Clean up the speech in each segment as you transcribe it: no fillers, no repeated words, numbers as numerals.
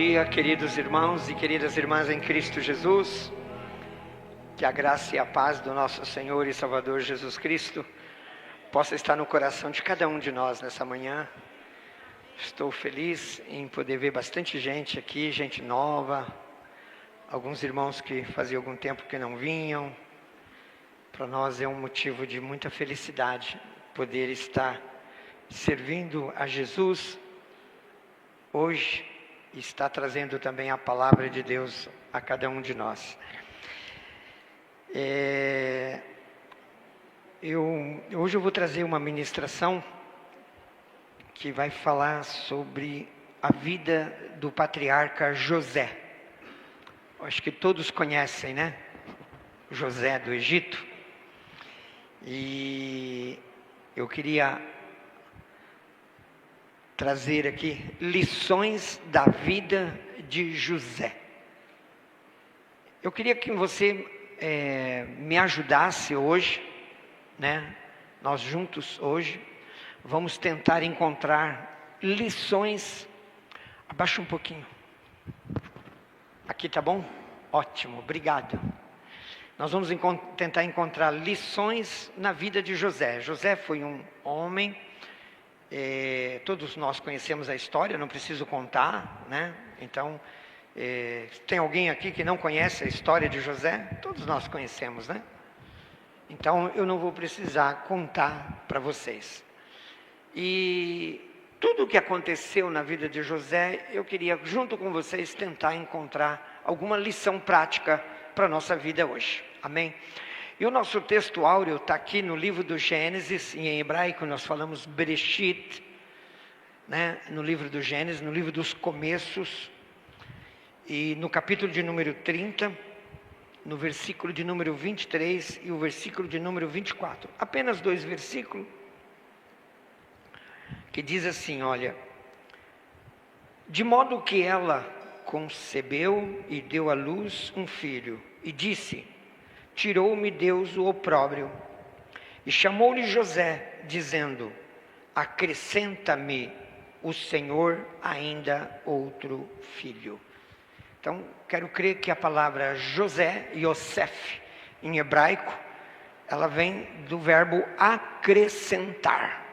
dia, queridos irmãos e queridas irmãs em Cristo Jesus. Que a graça e a paz do nosso Senhor e Salvador Jesus Cristo possa estar no coração de cada um de nós nessa manhã. Estou feliz em poder ver bastante gente aqui, gente nova, alguns irmãos que fazia algum tempo que não vinham. Para nós é um motivo de muita felicidade poder estar servindo a Jesus hoje e estar trazendo também a palavra de Deus a cada um de nós. Hoje eu vou trazer uma ministração que vai falar sobre a vida do patriarca José. Acho que todos conhecem, né? José do Egito. E eu queria trazer aqui lições da vida de José. Eu queria que você me ajudasse hoje, né? Nós juntos hoje vamos tentar encontrar lições. Abaixa um pouquinho. Aqui tá bom? Ótimo, obrigado. Nós vamos tentar encontrar lições na vida de José. José foi um homem, todos nós conhecemos a história, não preciso contar, né? Então, tem alguém aqui que não conhece a história de José? Todos nós conhecemos, né? Então, eu não vou precisar contar para vocês. E tudo o que aconteceu na vida de José, eu queria, junto com vocês, tentar encontrar alguma lição prática para a nossa vida hoje. Amém? E o nosso texto áureo está aqui no livro do Gênesis, e em hebraico nós falamos Bereshit, né? No livro do Gênesis, no livro dos começos, e no capítulo de número 30, no versículo de número 23 e o versículo de número 24. Apenas 2 versículos, que diz assim, olha: de modo que ela concebeu e deu à luz um filho, e disse: tirou-me Deus o opróbrio, e chamou-lhe José, dizendo: acrescenta-me o Senhor ainda outro filho. Então, quero crer que a palavra José, Yosef, em hebraico, ela vem do verbo acrescentar.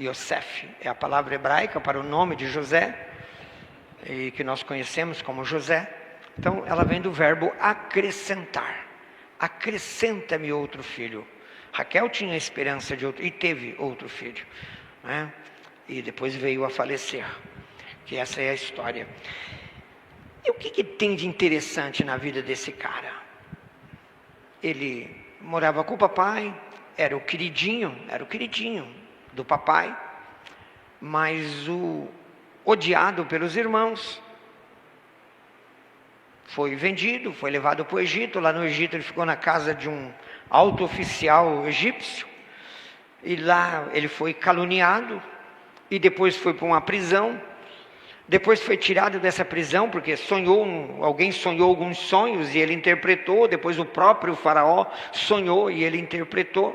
Yosef é a palavra hebraica para o nome de José, e que nós conhecemos como José. Então, ela vem do verbo acrescentar. Acrescenta-me outro filho. Raquel tinha esperança de outro, e teve outro filho, né? E depois veio a falecer, que essa é a história. E o que tem de interessante na vida desse cara? Ele morava com o papai, era o queridinho do papai, mas o odiado pelos irmãos. Foi vendido, foi levado para o Egito. Lá no Egito ele ficou na casa de um alto oficial egípcio, e lá ele foi caluniado, e depois foi para uma prisão. Depois foi tirado dessa prisão, porque alguém sonhou alguns sonhos e ele interpretou. Depois o próprio faraó sonhou e ele interpretou.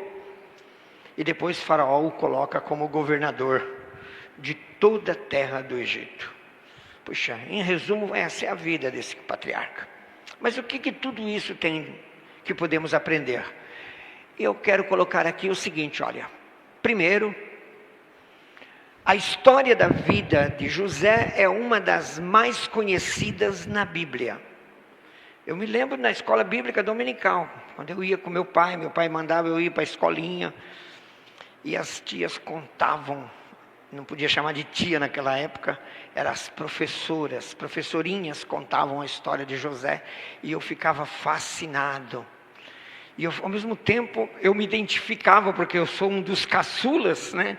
E depois faraó o coloca como governador de toda a terra do Egito. Puxa, em resumo, essa é a vida desse patriarca. Mas o que tudo isso tem que podemos aprender? Eu quero colocar aqui o seguinte, olha. Primeiro, a história da vida de José é uma das mais conhecidas na Bíblia. Eu me lembro na escola bíblica dominical, quando eu ia com meu pai mandava eu ir para a escolinha, e as tias contavam. Não podia chamar de tia naquela época, eram as professorinhas contavam a história de José, e eu ficava fascinado. E ao mesmo tempo eu me identificava, porque eu sou um dos caçulas, né?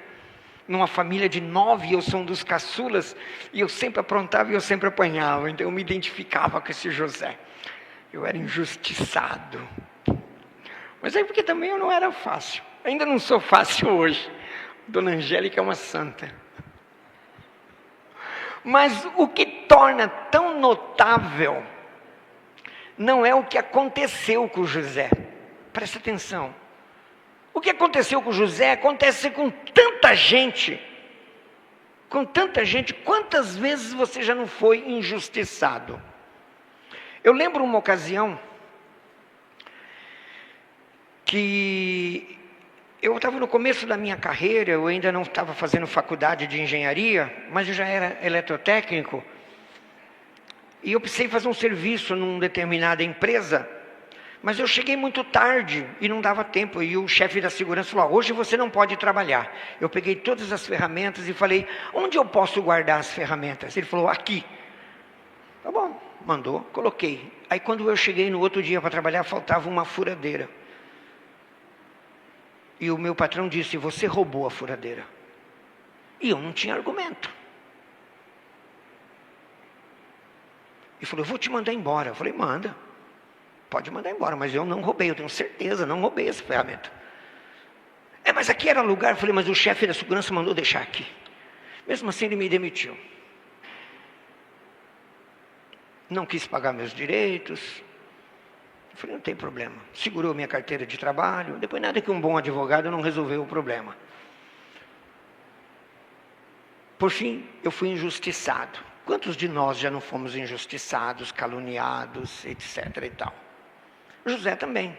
Numa família de 9, eu sou um dos caçulas, e eu sempre aprontava e eu sempre apanhava, então eu me identificava com esse José. Eu era injustiçado. Mas aí porque também eu não era fácil, ainda não sou fácil hoje. Dona Angélica é uma santa. Mas o que torna tão notável não é o que aconteceu com José. Presta atenção. O que aconteceu com José acontece com tanta gente com tanta gente, quantas vezes você já não foi injustiçado? Eu lembro uma ocasião que eu estava no começo da minha carreira, eu ainda não estava fazendo faculdade de engenharia, mas eu já era eletrotécnico, e eu precisei fazer um serviço numa determinada empresa, mas eu cheguei muito tarde e não dava tempo, e o chefe da segurança falou, hoje você não pode trabalhar. Eu peguei todas as ferramentas e falei, onde eu posso guardar as ferramentas? Ele falou, aqui. Tá bom, mandou, coloquei. Aí quando eu cheguei no outro dia para trabalhar, faltava uma furadeira. E o meu patrão disse, você roubou a furadeira. E eu não tinha argumento. E falou, eu vou te mandar embora. Eu falei, manda. Pode mandar embora, mas eu não roubei, eu tenho certeza, não roubei essa ferramenta. Mas aqui era lugar. Eu falei, mas o chefe da segurança mandou deixar aqui. Mesmo assim ele me demitiu. Não quis pagar meus direitos. Eu falei, não tem problema. Segurou minha carteira de trabalho. Depois nada que um bom advogado não resolveu o problema. Por fim, eu fui injustiçado. Quantos de nós já não fomos injustiçados, caluniados, etc. e tal? José também.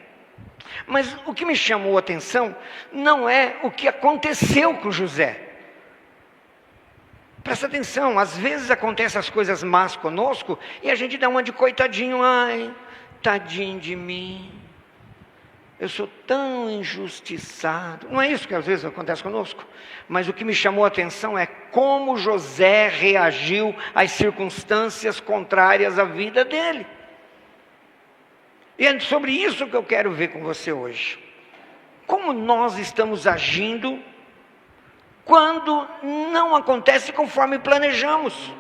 Mas o que me chamou a atenção não é o que aconteceu com José. Presta atenção, às vezes acontecem as coisas más conosco e a gente dá uma de coitadinho, ai, tadinho de mim. Eu sou tão injustiçado. Não é isso que às vezes acontece conosco? Mas o que me chamou a atenção é como José reagiu às circunstâncias contrárias à vida dele. E é sobre isso que eu quero ver com você hoje. Como nós estamos agindo quando não acontece conforme planejamos.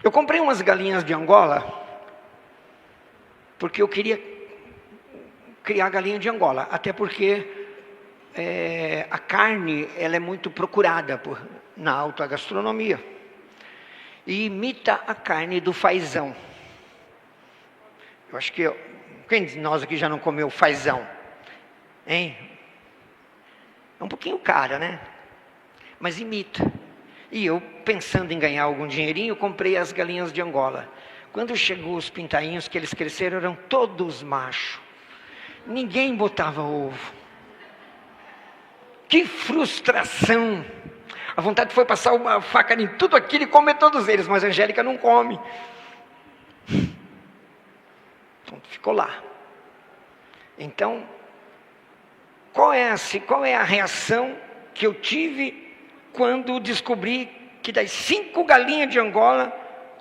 Eu comprei umas galinhas de Angola, porque eu queria criar galinha de Angola, até porque a carne ela é muito procurada na alta gastronomia, e imita a carne do fazão. Eu acho que, quem de nós aqui já não comeu fazão? Hein? É um pouquinho cara, né? Mas imita. E eu, pensando em ganhar algum dinheirinho, comprei as galinhas de Angola. Quando chegou os pintainhos, que eles cresceram, eram todos machos. Ninguém botava ovo. Que frustração! A vontade foi passar uma faca em tudo aquilo e comer todos eles, mas a Angélica não come. Então, ficou lá. Então, qual é a reação que eu tive quando descobri que das 5 galinhas de Angola,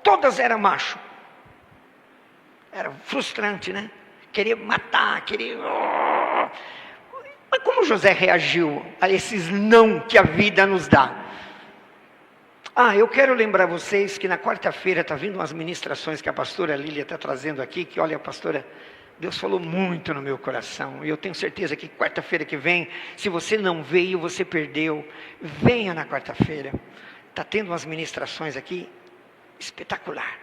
todas eram macho? Era frustrante, né? Querer matar, querer... Mas como José reagiu a esses não que a vida nos dá? Eu quero lembrar vocês que na quarta-feira está vindo umas ministrações que a pastora Lília está trazendo aqui, que olha, pastora, Deus falou muito no meu coração, e eu tenho certeza que quarta-feira que vem, se você não veio, você perdeu, venha na quarta-feira. Está tendo umas ministrações aqui, espetacular.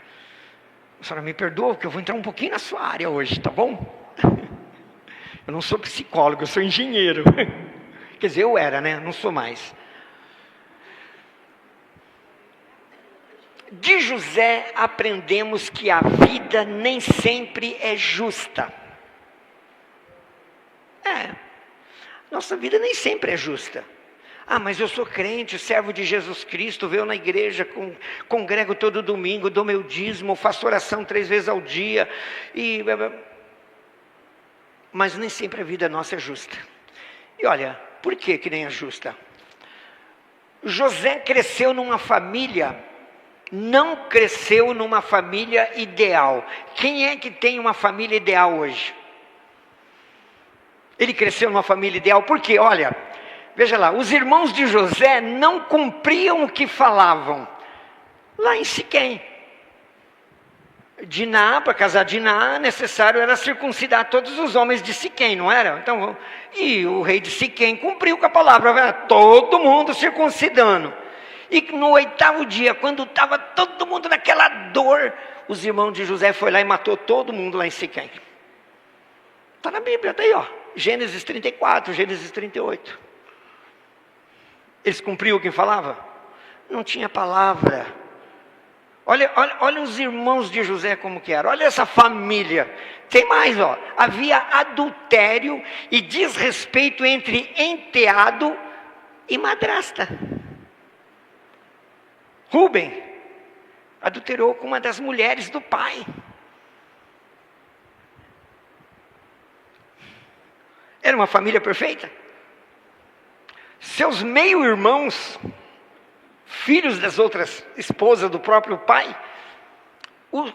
A senhora me perdoa, porque eu vou entrar um pouquinho na sua área hoje, tá bom? Eu não sou psicólogo, eu sou engenheiro. Quer dizer, eu era, né? Não sou mais. De José aprendemos que a vida nem sempre é justa. Nossa vida nem sempre é justa. Mas eu sou crente, servo de Jesus Cristo, venho na igreja, congrego todo domingo, dou meu dízimo, faço oração 3 vezes ao dia. Mas nem sempre a vida nossa é justa. E olha, por que nem é justa? José cresceu numa família, não cresceu numa família ideal. Quem é que tem uma família ideal hoje? Ele cresceu numa família ideal, porque olha, veja lá, os irmãos de José não cumpriam o que falavam. Lá em Siquém, Diná, para casar Diná, necessário era circuncidar todos os homens de Siquém, não era? Então, e o rei de Siquém cumpriu com a palavra, todo mundo circuncidando. E no 8º dia, quando estava todo mundo naquela dor, os irmãos de José foi lá e matou todo mundo lá em Siquém. Está na Bíblia, está aí, ó. Gênesis 34, Gênesis 38. Eles cumpriam o que falava? Não tinha palavra. Olha os irmãos de José como que eram. Olha essa família. Tem mais, ó. Havia adultério e desrespeito entre enteado e madrasta. Rúben adulterou com uma das mulheres do pai. Era uma família perfeita. Seus meio-irmãos, filhos das outras esposas do próprio pai, o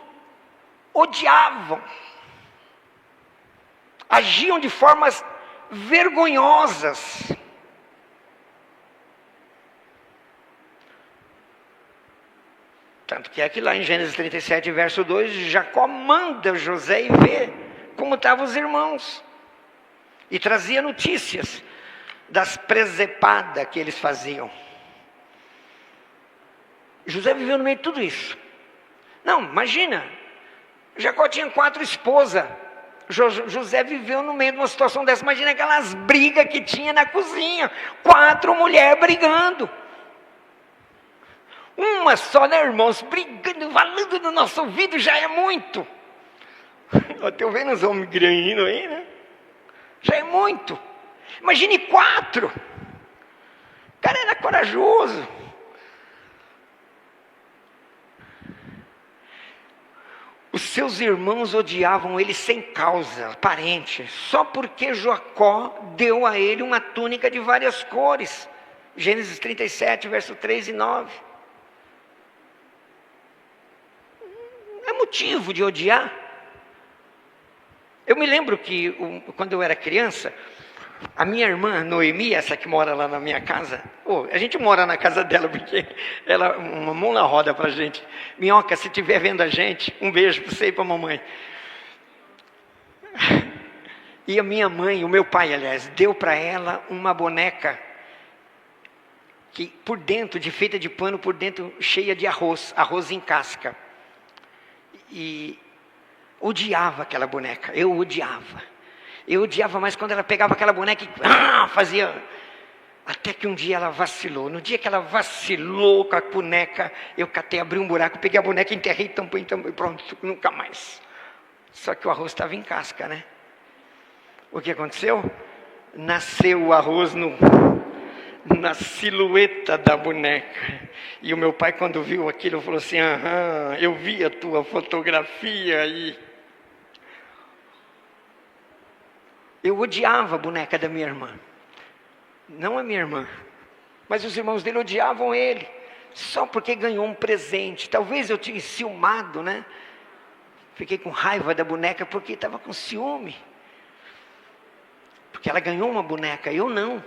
odiavam. Agiam de formas vergonhosas. Tanto que aqui lá em Gênesis 37, verso 2, Jacó manda José ir ver como estavam os irmãos. E trazia notícias das presepadas que eles faziam. José viveu no meio de tudo isso. Não, imagina, Jacó tinha 4 esposas. José viveu no meio de uma situação dessa. Imagina aquelas brigas que tinha na cozinha. 4 mulheres brigando. Uma só, né, irmãos? Brigando, falando no nosso ouvido já é muito. Estou vendo os homens granhinos aí, né? Já é muito. Imagine 4. O cara era corajoso. Os seus irmãos odiavam ele sem causa aparente, só porque Jacó deu a ele uma túnica de várias cores. Gênesis 37, verso 3 e 9. É motivo de odiar. Eu me lembro que quando eu era criança, a minha irmã Noemi, essa que mora lá na minha casa, a gente mora na casa dela porque ela uma mão na roda pra gente. Minhoca, se estiver vendo a gente, um beijo para você e para a mamãe. E a minha mãe, o meu pai, aliás, deu para ela uma boneca que por dentro, feita de pano, por dentro cheia de arroz em casca. E odiava aquela boneca, eu odiava mais quando ela pegava aquela boneca e fazia. Até que um dia ela vacilou. No dia que ela vacilou com a boneca, eu catei, abri um buraco, peguei a boneca, enterrei, tampei, pronto, nunca mais. Só que o arroz estava em casca, né? O que aconteceu? Nasceu o arroz na silhueta da boneca. E o meu pai, quando viu aquilo, falou assim: eu vi a tua fotografia aí. Eu odiava a boneca da minha irmã. Não a minha irmã, mas os irmãos dele odiavam ele, só porque ganhou um presente. Talvez eu tinha ciumado, né? Fiquei com raiva da boneca porque estava com ciúme. Porque ela ganhou uma boneca, eu não.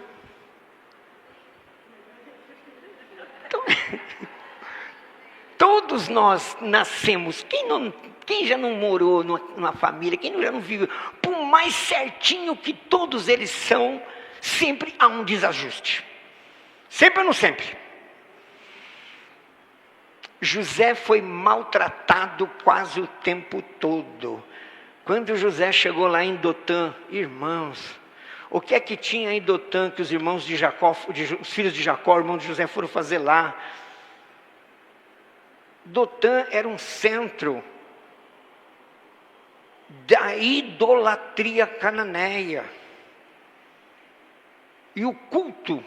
Então, todos nós nascemos. Quem já não morou numa família, quem já não viveu, por mais certinho que todos eles são, sempre há um desajuste. Sempre ou não sempre? José foi maltratado quase o tempo todo. Quando José chegou lá em Dotã, irmãos, o que é que tinha em Dotã que os irmãos de Jacó, os filhos de Jacó, irmãos de José, foram fazer lá? Dotã era um centro da idolatria cananeia. E o culto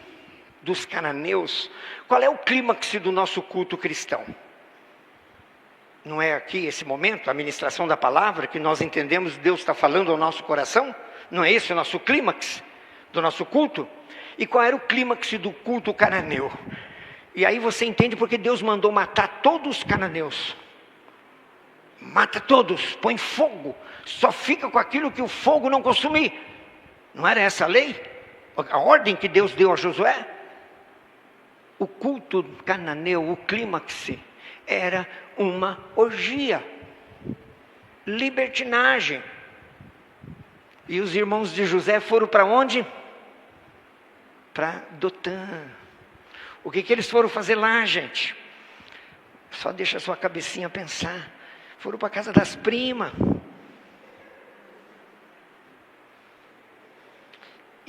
dos cananeus, qual é o clímax do nosso culto cristão? Não é aqui esse momento, a ministração da palavra, que nós entendemos Deus está falando ao nosso coração? Não é esse o nosso clímax do nosso culto? E qual era o clímax do culto cananeu? E aí você entende porque Deus mandou matar todos os cananeus. Mata todos, põe fogo, só fica com aquilo que o fogo não consumir. Não era essa a lei? A ordem que Deus deu a Josué? O culto cananeu, o clímax, era uma orgia, libertinagem. E os irmãos de José foram para onde? Para Dotã. O que eles foram fazer lá, gente? Só deixa a sua cabecinha pensar. Foram para a casa das primas.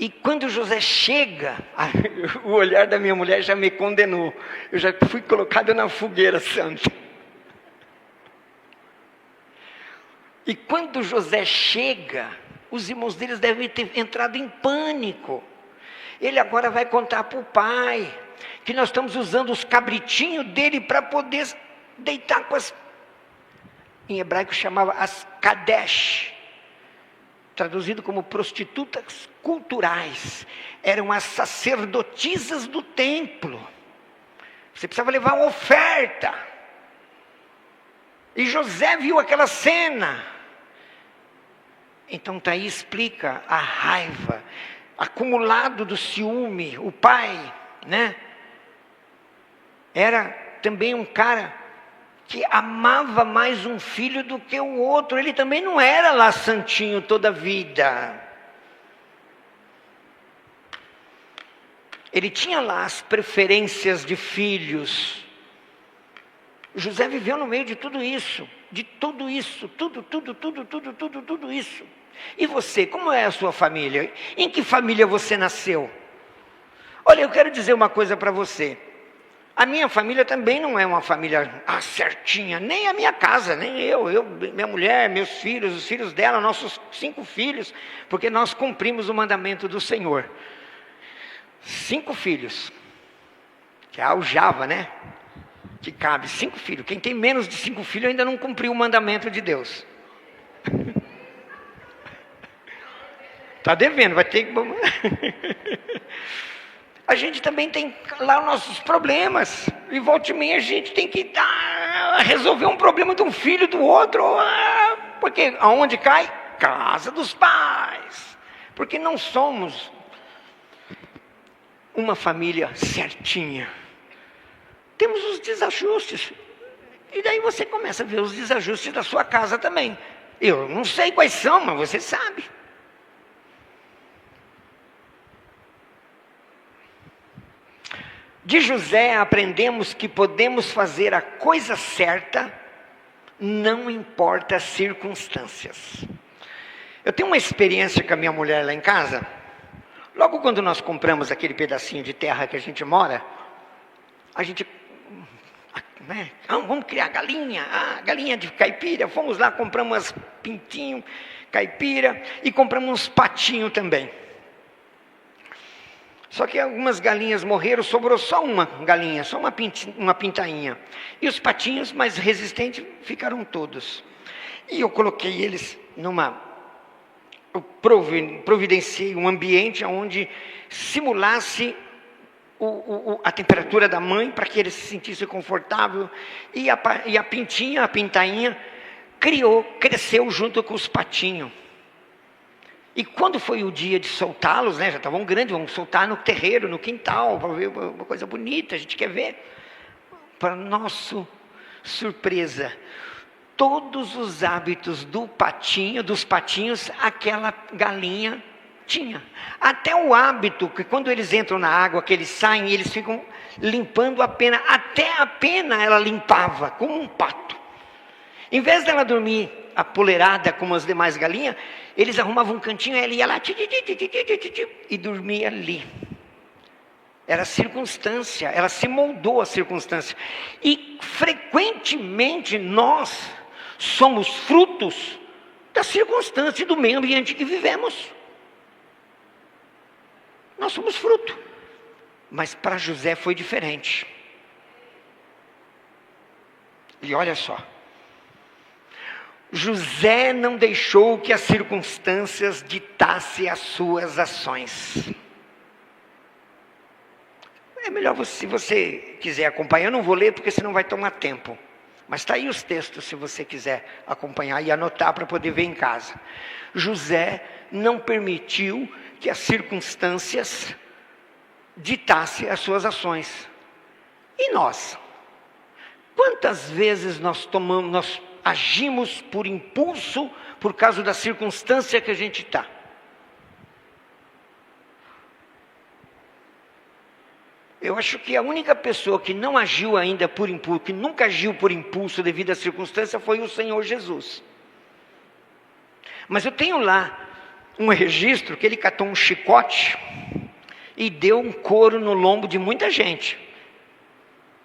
E quando José chega, o olhar da minha mulher já me condenou. Eu já fui colocado na fogueira santa. E quando José chega, os irmãos deles devem ter entrado em pânico. Ele agora vai contar para o pai que nós estamos usando os cabritinhos dele para poder deitar com as... Em hebraico chamava as Kadesh, traduzido como prostitutas culturais. Eram as sacerdotisas do templo. Você precisava levar uma oferta. E José viu aquela cena. Então tá aí, explica a raiva, acumulado do ciúme. O pai, né? Era também um cara que amava mais um filho do que o outro. Ele também não era lá santinho toda a vida. Ele tinha lá as preferências de filhos. José viveu no meio de tudo isso, tudo isso. E você, como é a sua família? Em que família você nasceu? Olha, eu quero dizer uma coisa para você. A minha família também não é uma família certinha, nem a minha casa, nem eu, minha mulher, meus filhos, os filhos dela, nossos 5 filhos, porque nós cumprimos o mandamento do Senhor. 5 filhos, que é a aljava, né? Que cabe 5 filhos. Quem tem menos de 5 filhos ainda não cumpriu o mandamento de Deus. Está devendo, vai ter que... A gente também tem lá os nossos problemas. E volta e meia a gente tem que resolver um problema de um filho do outro. Porque aonde cai? Casa dos pais. Porque não somos uma família certinha. Temos os desajustes. E daí você começa a ver os desajustes da sua casa também. Eu não sei quais são, mas você sabe. De José aprendemos que podemos fazer a coisa certa, não importa as circunstâncias. Eu tenho uma experiência com a minha mulher lá em casa. Logo quando nós compramos aquele pedacinho de terra que a gente mora, a gente, né, vamos criar galinha, galinha de caipira. Fomos lá, compramos umas pintinhos, caipira, e compramos uns patinhos também. Só que algumas galinhas morreram, sobrou só uma galinha, só uma pintainha. E os patinhos mais resistentes ficaram todos. E eu coloquei eles eu providenciei um ambiente onde simulasse a temperatura da mãe, para que eles se sentissem confortáveis. E a pintainha, cresceu junto com os patinhos. E quando foi o dia de soltá-los, né, já estavam grandes, vamos soltar no terreiro, no quintal, para ver uma coisa bonita, a gente quer ver. Para nossa surpresa, todos os hábitos dos patinhos, aquela galinha tinha. Até o hábito que quando eles entram na água, que eles saem, eles ficam limpando a pena. Até a pena ela limpava, como um pato. Em vez dela dormir apoleirada como as demais galinhas, eles arrumavam um cantinho, ela ia lá e dormia ali. Era circunstância, ela se moldou à circunstância. E frequentemente nós somos frutos da circunstância e do meio ambiente que vivemos. Nós somos fruto. Mas para José foi diferente. E olha só. José não deixou que as circunstâncias ditassem as suas ações. É melhor, se você quiser acompanhar, eu não vou ler porque senão vai tomar tempo. Mas está aí os textos se você quiser acompanhar e anotar para poder ver em casa. José não permitiu que as circunstâncias ditassem as suas ações. E nós? Quantas vezes nós agimos por impulso, por causa da circunstância que a gente está? Eu acho que a única pessoa que não agiu ainda por impulso, que nunca agiu por impulso devido à circunstância, foi o Senhor Jesus. Mas eu tenho lá um registro que ele catou um chicote e deu um couro no lombo de muita gente.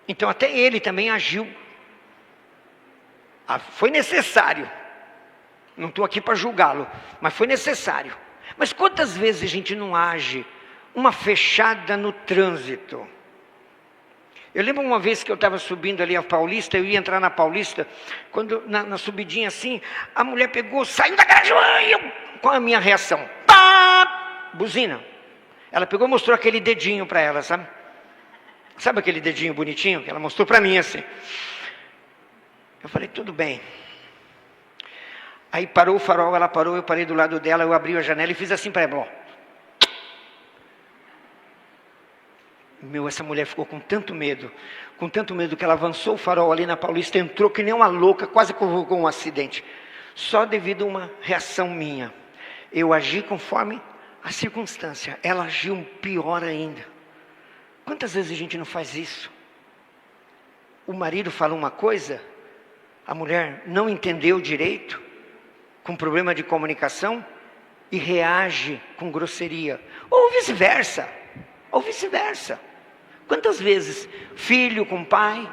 Então até ele também agiu. Foi necessário. Não estou aqui para julgá-lo, mas foi necessário. Mas quantas vezes a gente não age uma fechada no trânsito? Eu lembro uma vez que eu estava subindo ali a Paulista, eu ia entrar na Paulista, quando na subidinha assim, a mulher pegou, saiu da garagem, qual a minha reação? Pá! Buzina. Ela pegou e mostrou aquele dedinho para ela, sabe? Sabe aquele dedinho bonitinho que ela mostrou para mim assim? Eu falei, tudo bem. Aí parou o farol, ela parou, eu parei do lado dela, eu abri a janela e fiz assim para ela. Essa mulher ficou com tanto medo que ela avançou o farol ali na Paulista, entrou que nem uma louca, quase provocou um acidente. Só devido a uma reação minha. Eu agi conforme a circunstância, ela agiu pior ainda. Quantas vezes a gente não faz isso? O marido fala uma coisa, a mulher não entendeu direito, com problema de comunicação, e reage com grosseria. Ou vice-versa. Quantas vezes filho com pai,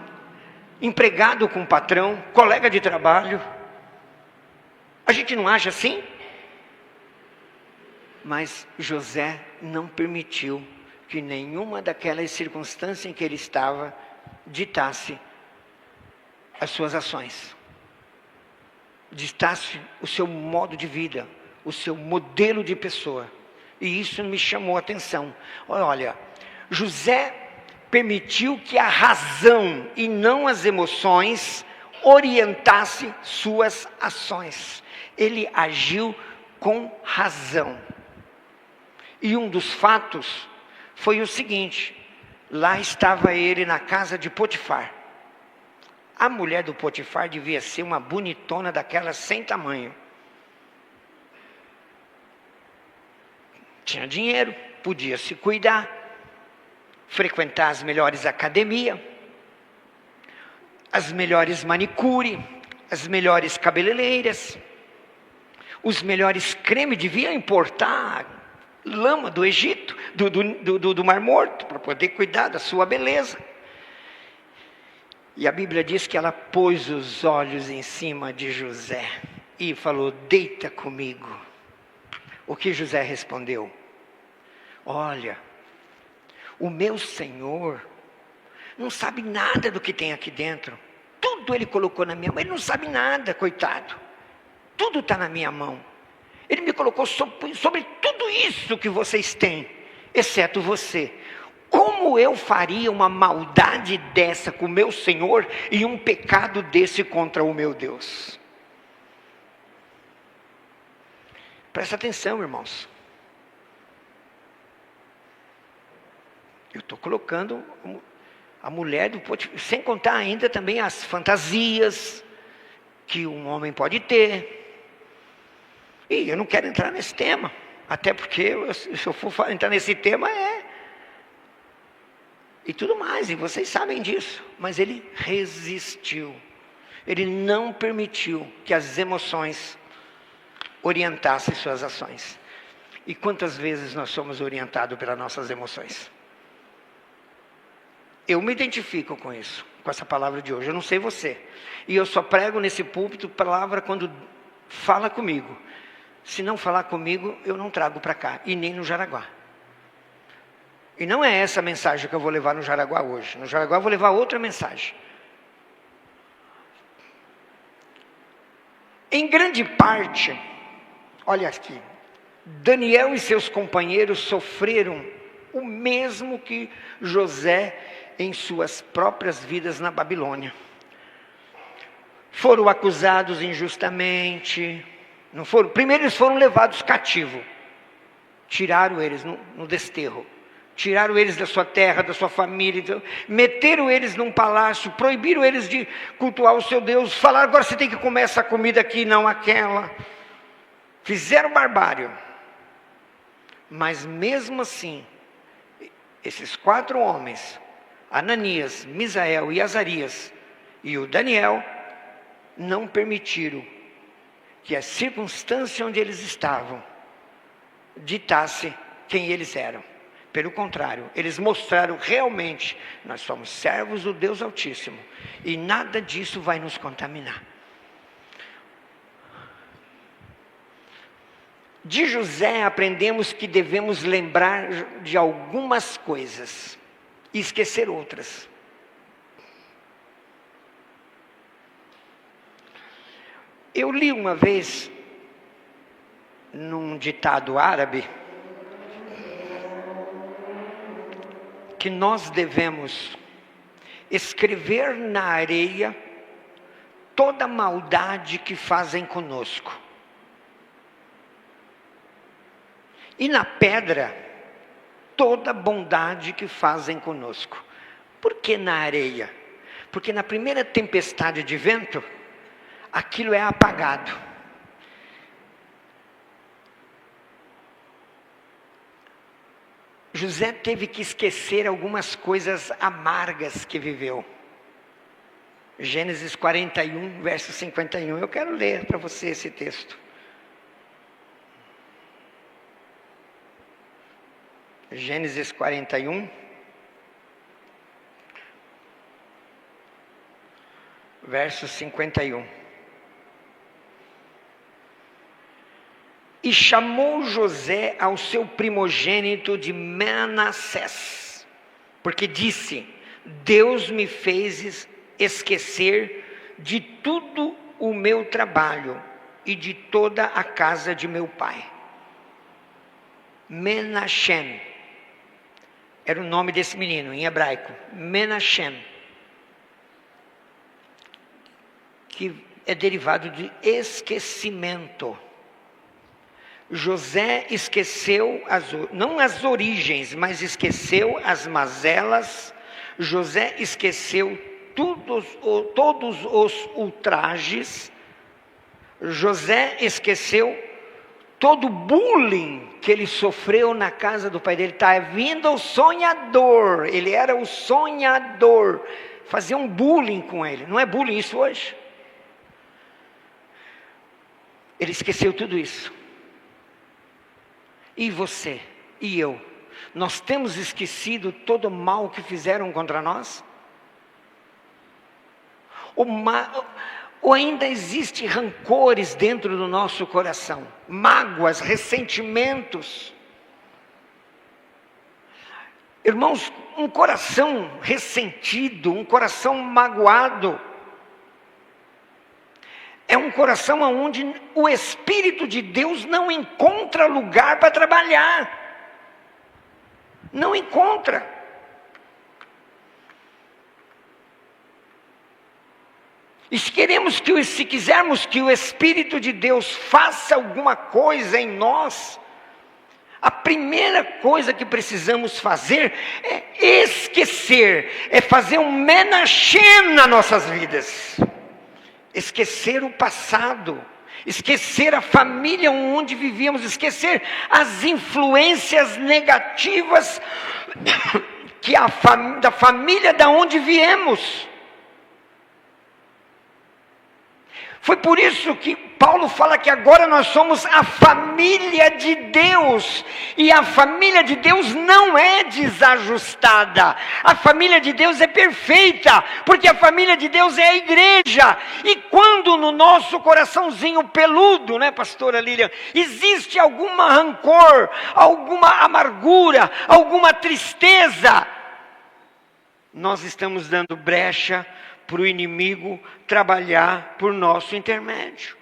empregado com patrão, colega de trabalho, a gente não age assim? Mas José não permitiu que nenhuma daquelas circunstâncias em que ele estava ditasse as suas ações, ditasse o seu modo de vida, o seu modelo de pessoa. E isso me chamou a atenção. Olha, José permitiu que a razão e não as emoções orientasse suas ações. Ele agiu com razão. E um dos fatos foi o seguinte: lá estava ele na casa de Potifar. A mulher do Potifar devia ser uma bonitona daquelas sem tamanho. Tinha dinheiro, podia se cuidar, frequentar as melhores academias, as melhores manicure, as melhores cabeleireiras, os melhores cremes, devia importar lama do Egito, do Mar Morto, para poder cuidar da sua beleza. E a Bíblia diz que ela pôs os olhos em cima de José e falou: deita comigo. O que José respondeu? Olha, o meu Senhor não sabe nada do que tem aqui dentro. Tudo ele colocou na minha mão, ele não sabe nada, coitado. Tudo está na minha mão. Ele me colocou sobre tudo isso que vocês têm, exceto você. Como eu faria uma maldade dessa com o meu Senhor e um pecado desse contra o meu Deus? Presta atenção, irmãos. Eu estou colocando a mulher do Potifar, sem contar ainda também as fantasias que um homem pode ter. E eu não quero entrar nesse tema, até porque se eu for entrar nesse tema e tudo mais, e vocês sabem disso. Mas ele resistiu, ele não permitiu que as emoções orientassem suas ações. E quantas vezes nós somos orientados pelas nossas emoções? Eu me identifico com isso, com essa palavra de hoje. Eu não sei você, e eu só prego nesse púlpito palavra quando fala comigo. Se não falar comigo, eu não trago para cá, e nem no Jaraguá. E não é essa a mensagem que eu vou levar no Jaraguá hoje. No Jaraguá eu vou levar outra mensagem. Em grande parte, olha aqui, Daniel e seus companheiros sofreram o mesmo que José em suas próprias vidas na Babilônia. Foram acusados injustamente. Não foram? Primeiro eles foram levados cativos. Tiraram eles no desterro. Tiraram eles da sua terra, da sua família. Então, meteram eles num palácio. Proibiram eles de cultuar o seu Deus. Falaram: agora você tem que comer essa comida aqui, não aquela. Fizeram barbárie. Mas mesmo assim, esses 4 homens, Ananias, Misael e Azarias, e o Daniel, não permitiram que a circunstância onde eles estavam ditasse quem eles eram. Pelo contrário, eles mostraram realmente: nós somos servos do Deus Altíssimo, e nada disso vai nos contaminar. De José aprendemos que devemos lembrar de algumas coisas e esquecer outras. Eu li uma vez, num ditado árabe, que nós devemos escrever na areia toda a maldade que fazem conosco, e na pedra toda a bondade que fazem conosco. Por que na areia? Porque na primeira tempestade de vento, aquilo é apagado. José teve que esquecer algumas coisas amargas que viveu. Gênesis 41, verso 51. Eu quero ler para você esse texto. Gênesis 41, verso 51. E chamou José ao seu primogênito de Manassés, porque disse: Deus me fez esquecer de tudo o meu trabalho e de toda a casa de meu pai. Menachem era o nome desse menino em hebraico. Menachem, que é derivado de esquecimento. José esqueceu, não as origens, mas esqueceu as mazelas. José esqueceu todos os ultrajes. José esqueceu todo o bullying que ele sofreu na casa do pai dele. Está vindo o sonhador. Ele era o sonhador. Fazia um bullying com ele. Não é bullying isso hoje? Ele esqueceu tudo isso. E você e eu, nós temos esquecido todo o mal que fizeram contra nós? Ou ainda existe rancores dentro do nosso coração, mágoas, ressentimentos? Irmãos, um coração ressentido, um coração magoado, é um coração onde o Espírito de Deus não encontra lugar para trabalhar. Não encontra. E se quisermos que o Espírito de Deus faça alguma coisa em nós, a primeira coisa que precisamos fazer é esquecer, é fazer um menachem nas nossas vidas. Esquecer o passado, esquecer a família onde vivíamos, esquecer as influências negativas da família da onde viemos. Foi por isso que Paulo fala que agora nós somos a família de Deus. E a família de Deus não é desajustada. A família de Deus é perfeita, porque a família de Deus é a igreja. E quando no nosso coraçãozinho peludo, né, pastora Lilian, existe alguma rancor, alguma amargura, alguma tristeza, nós estamos dando brecha para o inimigo trabalhar por nosso intermédio.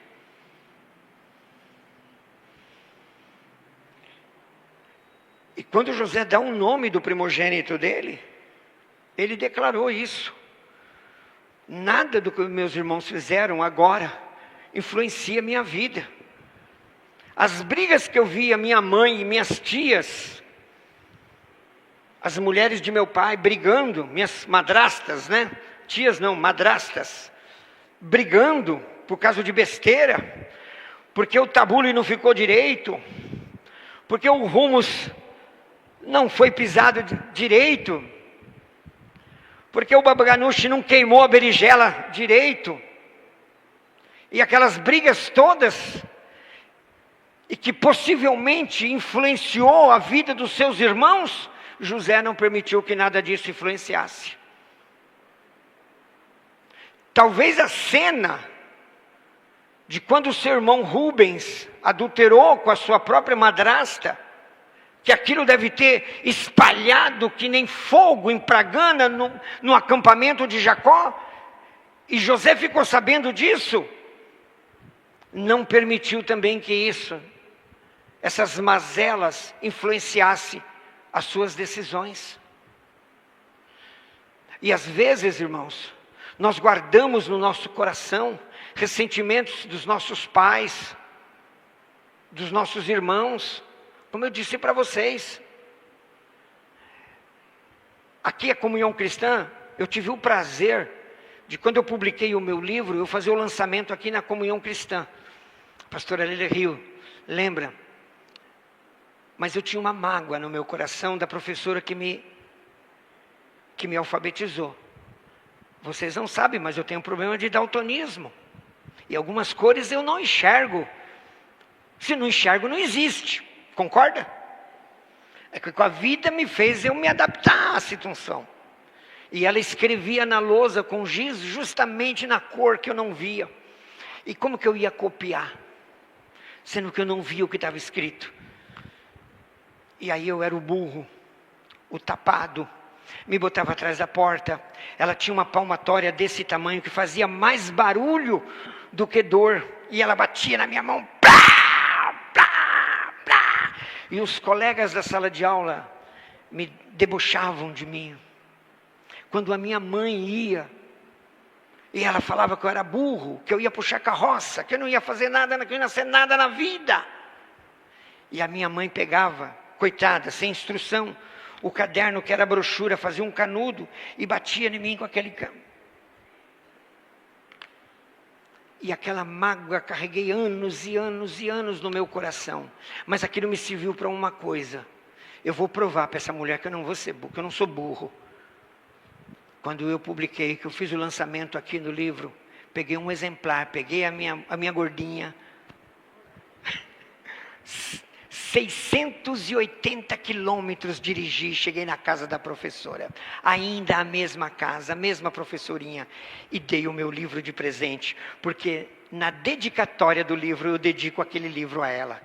E quando José dá um nome do primogênito dele, ele declarou isso: nada do que meus irmãos fizeram agora influencia a minha vida. As brigas que eu via minha mãe e minhas tias, as mulheres de meu pai brigando, minhas madrastas, né? Tias não, madrastas, brigando por causa de besteira, porque o tabule não ficou direito, porque o hummus não foi pisado direito, porque o babaganuche não queimou a berinjela direito, e aquelas brigas todas. e que possivelmente influenciou a vida dos seus irmãos, José não permitiu que nada disso influenciasse. Talvez a cena de quando o seu irmão Rubens adulterou com a sua própria madrasta, que aquilo deve ter espalhado que nem fogo em Pragana no acampamento de Jacó, e José ficou sabendo disso, não permitiu também que essas mazelas influenciassem as suas decisões. E às vezes, irmãos, nós guardamos no nosso coração ressentimentos dos nossos pais, dos nossos irmãos, como eu disse para vocês. Aqui a Comunhão Cristã, eu tive o prazer de, quando eu publiquei o meu livro, eu fazer o lançamento aqui na Comunhão Cristã. A pastora Lília Rio, lembra? Mas eu tinha uma mágoa no meu coração da professora que me alfabetizou. Vocês não sabem, mas eu tenho um problema de daltonismo. E algumas cores eu não enxergo. Se não enxergo, não existe. Concorda? É que com a vida me fez eu me adaptar à situação. E ela escrevia na lousa com giz justamente na cor que eu não via. E como que eu ia copiar? Sendo que eu não via o que estava escrito. E aí eu era o burro, o tapado. Me botava atrás da porta. Ela tinha uma palmatória desse tamanho que fazia mais barulho do que dor. E ela batia na minha mão. Plá, plá, plá. E os colegas da sala de aula me debochavam de mim. Quando a minha mãe ia, e ela falava que eu era burro, que eu ia puxar carroça, que eu não ia fazer nada, que eu não ia ser nada na vida. E a minha mãe pegava, coitada, sem instrução, o caderno que era brochura, fazia um canudo e batia em mim com aquele E aquela mágoa carreguei anos e anos e anos no meu coração. Mas aquilo me serviu para uma coisa. Eu vou provar para essa mulher que eu não vou ser burro, que eu não sou burro. Quando eu publiquei, que eu fiz o lançamento aqui no livro, peguei um exemplar, peguei a minha gordinha. 680 quilômetros dirigi, cheguei na casa da professora. Ainda a mesma casa, a mesma professorinha. E dei o meu livro de presente, porque na dedicatória do livro eu dedico aquele livro a ela.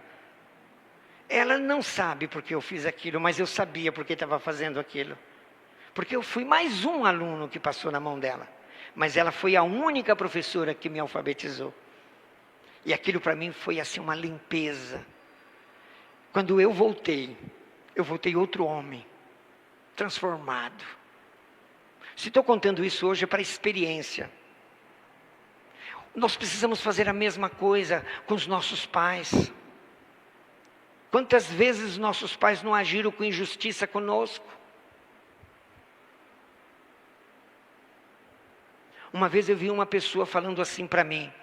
Ela não sabe porque eu fiz aquilo, mas eu sabia porque estava fazendo aquilo. Porque eu fui mais um aluno que passou na mão dela. Mas ela foi a única professora que me alfabetizou. E aquilo para mim foi assim uma limpeza. Quando eu voltei outro homem, transformado. Se estou contando isso hoje é para experiência. Nós precisamos fazer a mesma coisa com os nossos pais. Quantas vezes nossos pais não agiram com injustiça conosco? Uma vez eu vi uma pessoa falando assim para mim: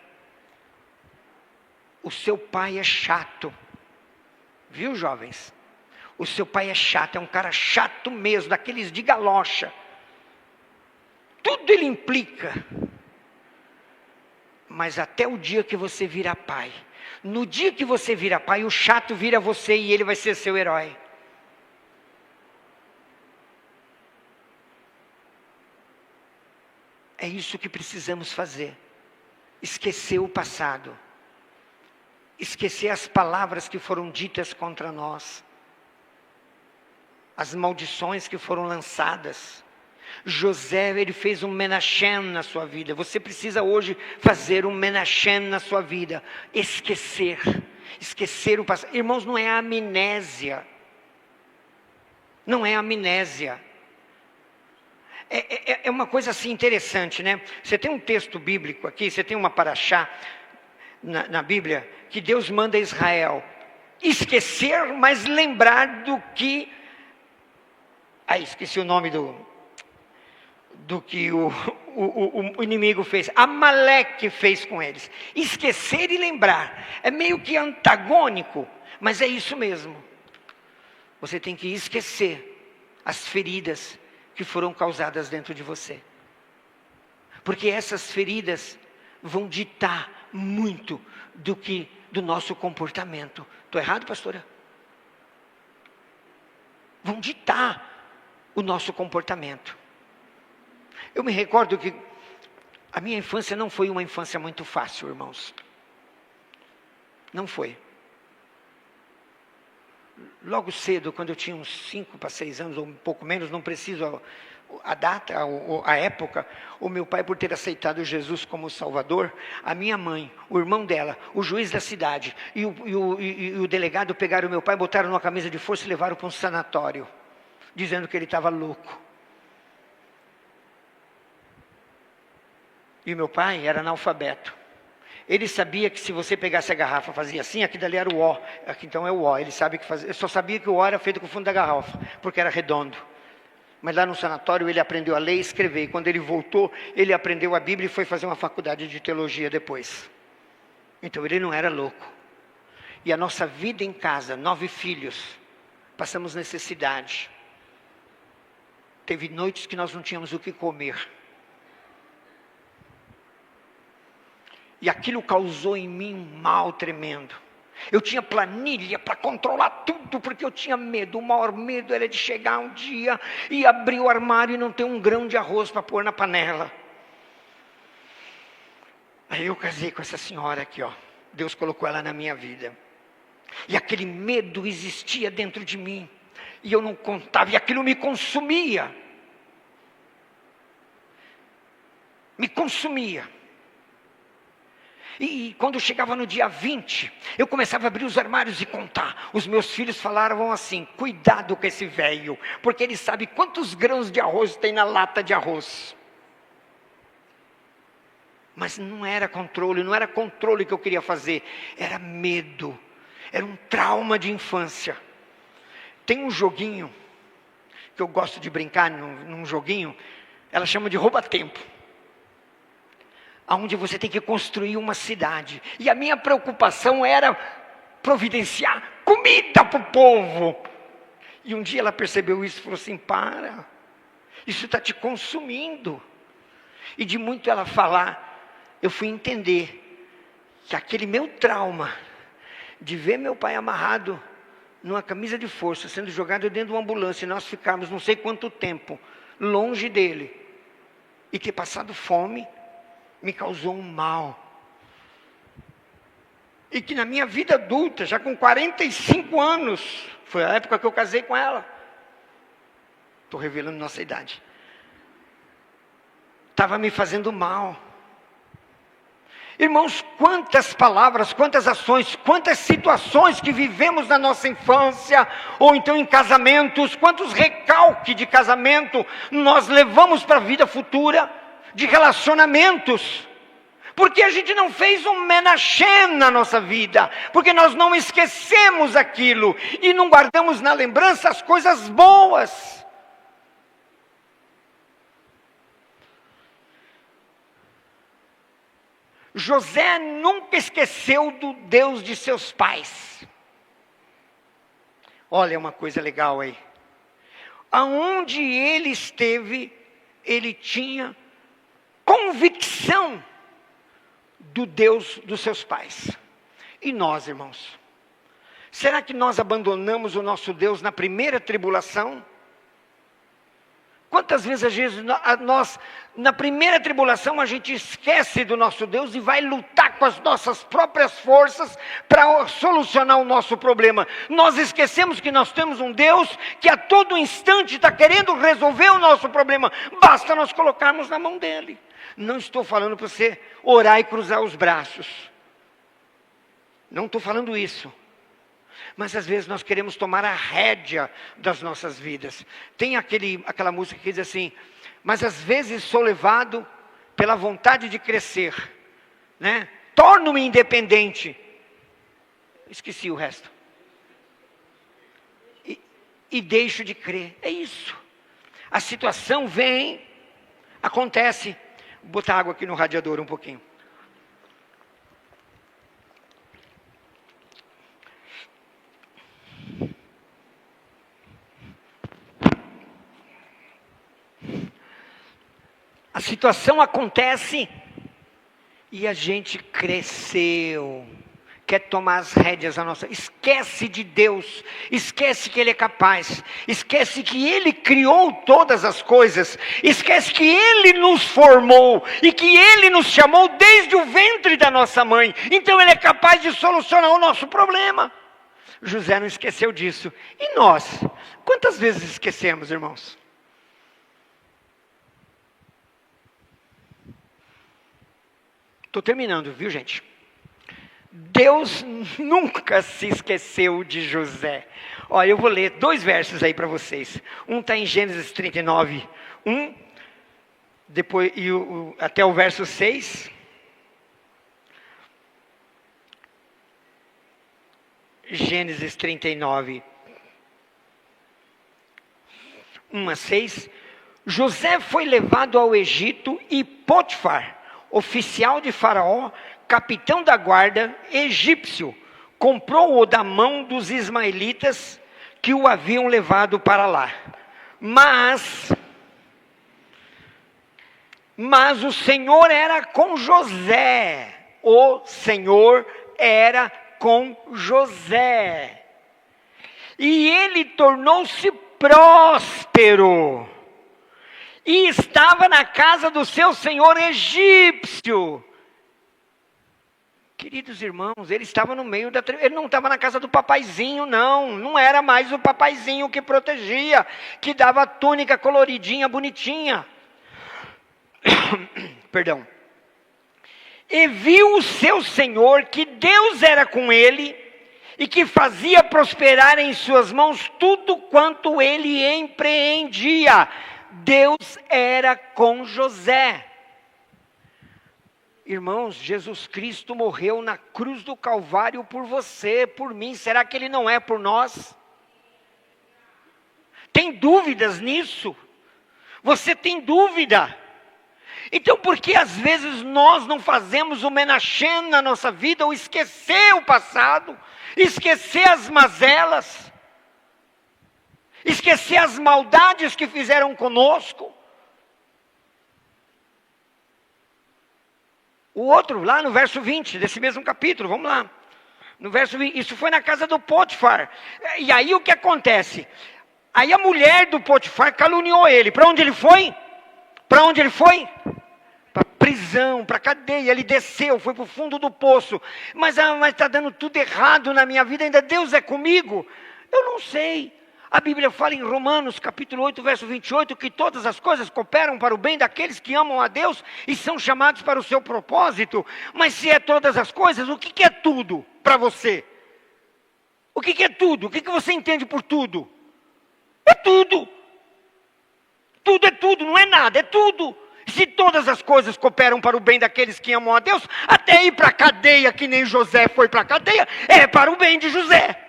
o seu pai é chato. Viu, jovens? O seu pai é chato, é um cara chato mesmo, daqueles de galocha. Tudo ele implica. Mas até o dia que você vira pai. No dia que você vira pai, o chato vira você e ele vai ser seu herói. É isso que precisamos fazer. Esquecer o passado. Esquecer as palavras que foram ditas contra nós. As maldições que foram lançadas. José, ele fez um menachem na sua vida. Você precisa hoje fazer um menachem na sua vida. Esquecer. Esquecer o passado. Irmãos, não é amnésia. Não é amnésia. É uma coisa assim interessante, né? Você tem um texto bíblico aqui, você tem uma paraxá na Bíblia, que Deus manda a Israel esquecer, mas lembrar do que... esqueci o nome do que o inimigo fez. Amaleque fez com eles. Esquecer e lembrar. É meio que antagônico, mas é isso mesmo. Você tem que esquecer as feridas que foram causadas dentro de você. Porque essas feridas vão ditar muito do nosso comportamento Estou errado, pastora? Vão ditar o nosso comportamento. Eu me recordo que a minha infância não foi uma infância muito fácil, irmãos. Não foi. Logo cedo, quando eu tinha uns 5 para 6 anos, ou um pouco menos, não preciso a data, a época, o meu pai, por ter aceitado Jesus como Salvador, a minha mãe, o irmão dela, o juiz da cidade e o delegado pegaram o meu pai, botaram numa camisa de força e levaram para um sanatório, dizendo que ele estava louco. E meu pai era analfabeto. Ele sabia que se você pegasse a garrafa, fazia assim, aqui dali era o O, aqui então é o O. Ele sabe que fazia, eu só sabia que o O era feito com o fundo da garrafa, porque era redondo. Mas lá no sanatório ele aprendeu a ler e escrever. E quando ele voltou, ele aprendeu a Bíblia e foi fazer uma faculdade de teologia depois. Então ele não era louco. E a nossa vida em casa, 9 filhos, passamos necessidade. Teve noites que nós não tínhamos o que comer. E aquilo causou em mim um mal tremendo. Eu tinha planilha para controlar tudo, porque eu tinha medo. O maior medo era de chegar um dia e abrir o armário e não ter um grão de arroz para pôr na panela. Aí eu casei com essa senhora aqui, ó. Deus colocou ela na minha vida. E aquele medo existia dentro de mim. E eu não contava, e aquilo me consumia. Me consumia. E quando chegava no dia 20, eu começava a abrir os armários e contar. Os meus filhos falavam assim: cuidado com esse velho, porque ele sabe quantos grãos de arroz tem na lata de arroz. Mas não era controle que eu queria fazer, era medo, era um trauma de infância. Tem um joguinho, que eu gosto de brincar num joguinho, ela chama de rouba-tempo. Onde você tem que construir uma cidade. E a minha preocupação era providenciar comida para o povo. E um dia ela percebeu isso e falou assim: para, isso está te consumindo. E de muito ela falar, eu fui entender que aquele meu trauma de ver meu pai amarrado numa camisa de força, sendo jogado dentro de uma ambulância, e nós ficarmos não sei quanto tempo longe dele, e ter passado fome, me causou um mal. E que na minha vida adulta, já com 45 anos, foi a época que eu casei com ela. Estou revelando nossa idade. Estava me fazendo mal. Irmãos, quantas palavras, quantas ações, quantas situações que vivemos na nossa infância, ou então em casamentos, quantos recalques de casamento nós levamos para a vida futura, de relacionamentos, porque a gente não fez um menachem na nossa vida, porque nós não esquecemos aquilo, e não guardamos na lembrança as coisas boas. José nunca esqueceu do Deus de seus pais. Olha uma coisa legal aí. Aonde ele esteve, ele tinha convicção do Deus dos seus pais. E nós, irmãos? Será que nós abandonamos o nosso Deus na primeira tribulação? Quantas vezes nós, na primeira tribulação, a gente esquece do nosso Deus e vai lutar com as nossas próprias forças para solucionar o nosso problema. Nós esquecemos que nós temos um Deus que a todo instante está querendo resolver o nosso problema. Basta nós colocarmos na mão dele. Não estou falando para você orar e cruzar os braços. Não estou falando isso. Mas às vezes nós queremos tomar a rédea das nossas vidas. Tem aquela música que diz assim: mas às vezes sou levado pela vontade de crescer, né? Torno-me independente. Esqueci o resto. E deixo de crer. É isso. A situação vem, acontece. Vou botar água aqui no radiador um pouquinho. A situação acontece e a gente cresceu. quer tomar as rédeas da nossa. Esquece de Deus, esquece que Ele é capaz, esquece que Ele criou todas as coisas, esquece que Ele nos formou e que Ele nos chamou desde o ventre da nossa mãe. Então Ele é capaz de solucionar o nosso problema. José não esqueceu disso. E nós? Quantas vezes esquecemos, irmãos? Estou terminando, viu, gente? Deus nunca se esqueceu de José. Olha, eu vou ler 2 versos aí para vocês. Um está em Gênesis 39, depois, até o verso 6. Gênesis 39, 1 a 6. José foi levado ao Egito e Potifar, oficial de Faraó, capitão da guarda egípcio, comprou-o da mão dos ismaelitas que o haviam levado para lá. Mas o Senhor era com José. O Senhor era com José. E ele tornou-se próspero. E estava na casa do seu senhor egípcio. Queridos irmãos, ele estava no meio ele não estava na casa do papaizinho, não era mais o papaizinho que protegia, que dava túnica coloridinha, bonitinha. Perdão. E viu o seu senhor que Deus era com ele, e que fazia prosperar em suas mãos tudo quanto ele empreendia. Deus era com José. Irmãos, Jesus Cristo morreu na cruz do Calvário por você, por mim. Será que Ele não é por nós? Tem dúvidas nisso? Você tem dúvida? Então por que às vezes nós não fazemos o menachem na nossa vida, ou esquecer o passado, esquecer as mazelas, esquecer as maldades que fizeram conosco? O outro, lá no verso 20, desse mesmo capítulo, vamos lá. No verso 20, isso foi na casa do Potifar. E aí o que acontece? Aí a mulher do Potifar caluniou ele. Para onde ele foi? Para onde ele foi? Para prisão, para cadeia. Ele desceu, foi para o fundo do poço. Mas está dando tudo errado na minha vida, ainda Deus é comigo? Eu não sei. A Bíblia fala em Romanos capítulo 8, verso 28, que todas as coisas cooperam para o bem daqueles que amam a Deus e são chamados para o seu propósito. Mas se é todas as coisas, o que é tudo para você? O que é tudo? O que você entende por tudo? É tudo. Tudo é tudo, não é nada, é tudo. Se todas as coisas cooperam para o bem daqueles que amam a Deus, até ir para a cadeia, que nem José foi para a cadeia, é para o bem de José.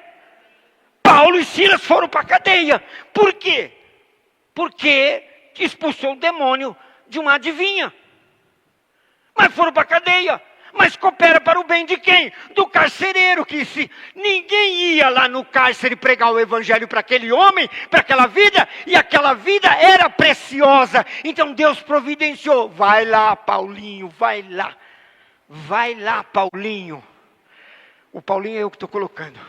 Paulo e Silas foram para a cadeia. Por quê? Porque expulsou o demônio de uma adivinha. Mas foram para a cadeia. Mas coopera para o bem de quem? Do carcereiro, que se ninguém ia lá no cárcere pregar o evangelho para aquele homem, para aquela vida, e aquela vida era preciosa. Então Deus providenciou. Vai lá, Paulinho, vai lá. Vai lá, Paulinho. O Paulinho é eu que estou colocando.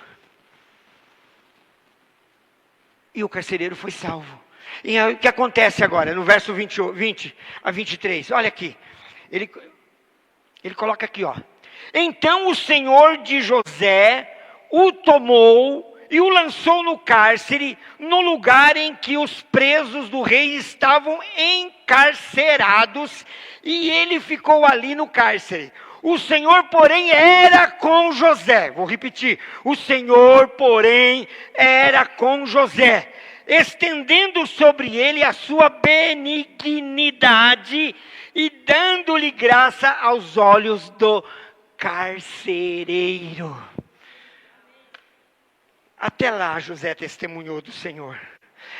E o carcereiro foi salvo. E aí, o que acontece agora? No verso 20 a 23. Olha aqui. Ele coloca aqui, ó. Então o Senhor de José o tomou e o lançou no cárcere, no lugar em que os presos do rei estavam encarcerados, e ele ficou ali no cárcere. O Senhor, porém, era com José. Vou repetir. O Senhor, porém, era com José, estendendo sobre ele a sua benignidade e dando-lhe graça aos olhos do carcereiro. Até lá José testemunhou do Senhor.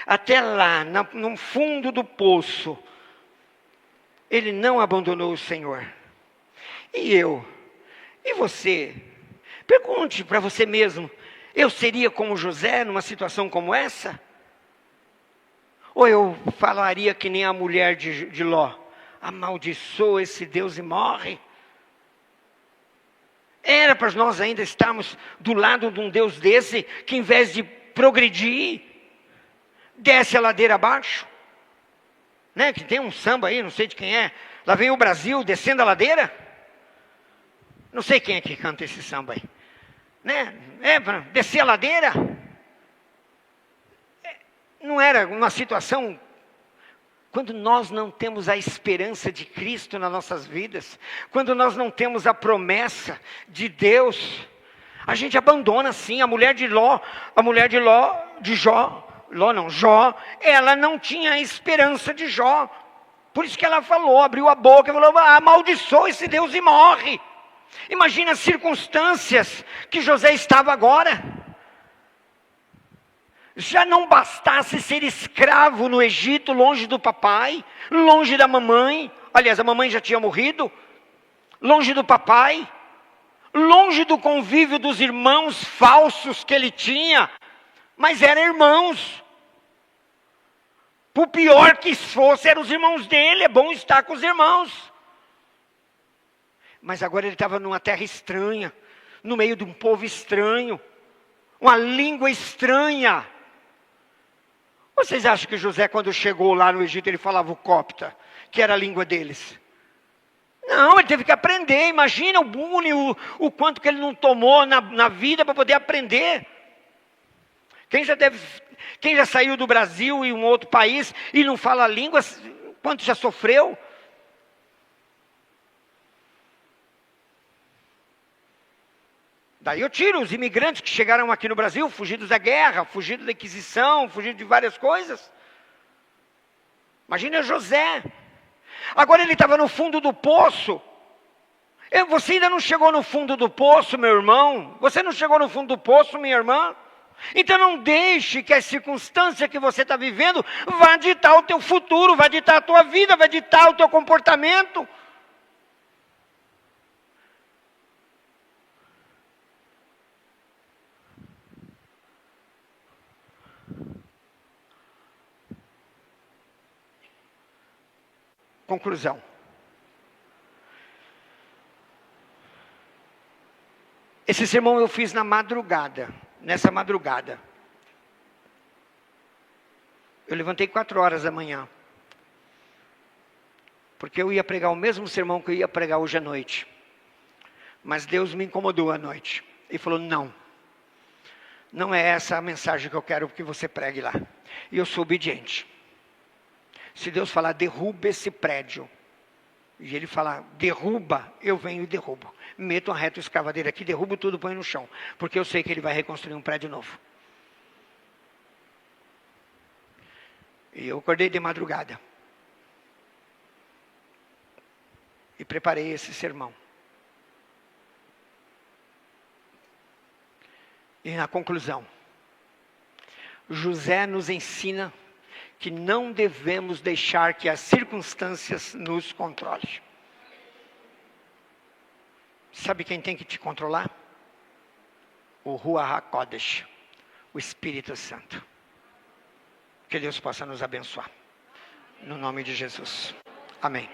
Até lá, no fundo do poço, ele não abandonou o Senhor. E eu? E você? Pergunte para você mesmo: eu seria como José numa situação como essa? Ou eu falaria que nem a mulher de Ló: amaldiçoa esse Deus e morre? Era para nós ainda estarmos do lado de um Deus desse, que em vez de progredir, desce a ladeira abaixo. Né? Que tem um samba aí, não sei de quem é. Lá vem o Brasil descendo a ladeira. Não sei quem é que canta esse samba aí. Né? É para descer a ladeira. Não era uma situação... Quando nós não temos a esperança de Cristo nas nossas vidas, quando nós não temos a promessa de Deus, a gente abandona sim. A mulher de Jó, ela não tinha a esperança de Jó. Por isso que ela falou, abriu a boca e falou: amaldiçoa esse Deus e morre. Imagina as circunstâncias que José estava agora. Já não bastasse ser escravo no Egito, longe do papai, longe da mamãe. Aliás, a mamãe já tinha morrido. Longe do papai, longe do convívio dos irmãos falsos que ele tinha. Mas eram irmãos. Por pior que fosse, eram os irmãos dele. É bom estar com os irmãos. Mas agora ele estava numa terra estranha, no meio de um povo estranho, uma língua estranha. Vocês acham que José, quando chegou lá no Egito, ele falava o copta, que era a língua deles? Não, ele teve que aprender. Imagina o bullying, o quanto que ele não tomou na vida para poder aprender. Quem já saiu do Brasil e um outro país e não fala a língua, quanto já sofreu? Daí eu tiro os imigrantes que chegaram aqui no Brasil, fugidos da guerra, fugidos da Inquisição, fugidos de várias coisas. Imagina José. Agora ele estava no fundo do poço. Você ainda não chegou no fundo do poço, meu irmão? Você não chegou no fundo do poço, minha irmã? Então não deixe que a circunstância que você está vivendo vá ditar o teu futuro, vá ditar a tua vida, vá ditar o teu comportamento. Conclusão. Esse sermão eu fiz na madrugada. Nessa madrugada. Eu levantei 4 horas da manhã. Porque eu ia pregar o mesmo sermão que eu ia pregar hoje à noite. Mas Deus me incomodou à noite. E falou: não. Não é essa a mensagem que eu quero que você pregue lá. E eu sou obediente. Se Deus falar, derruba esse prédio, e Ele falar, derruba, eu venho e derrubo. Meto uma reta escavadeira aqui, derrubo tudo, põe no chão. Porque eu sei que Ele vai reconstruir um prédio novo. E eu acordei de madrugada. E preparei esse sermão. E na conclusão, José nos ensina que não devemos deixar que as circunstâncias nos controlem. Sabe quem tem que te controlar? O Ruach HaKodesh, o Espírito Santo. Que Deus possa nos abençoar. No nome de Jesus. Amém.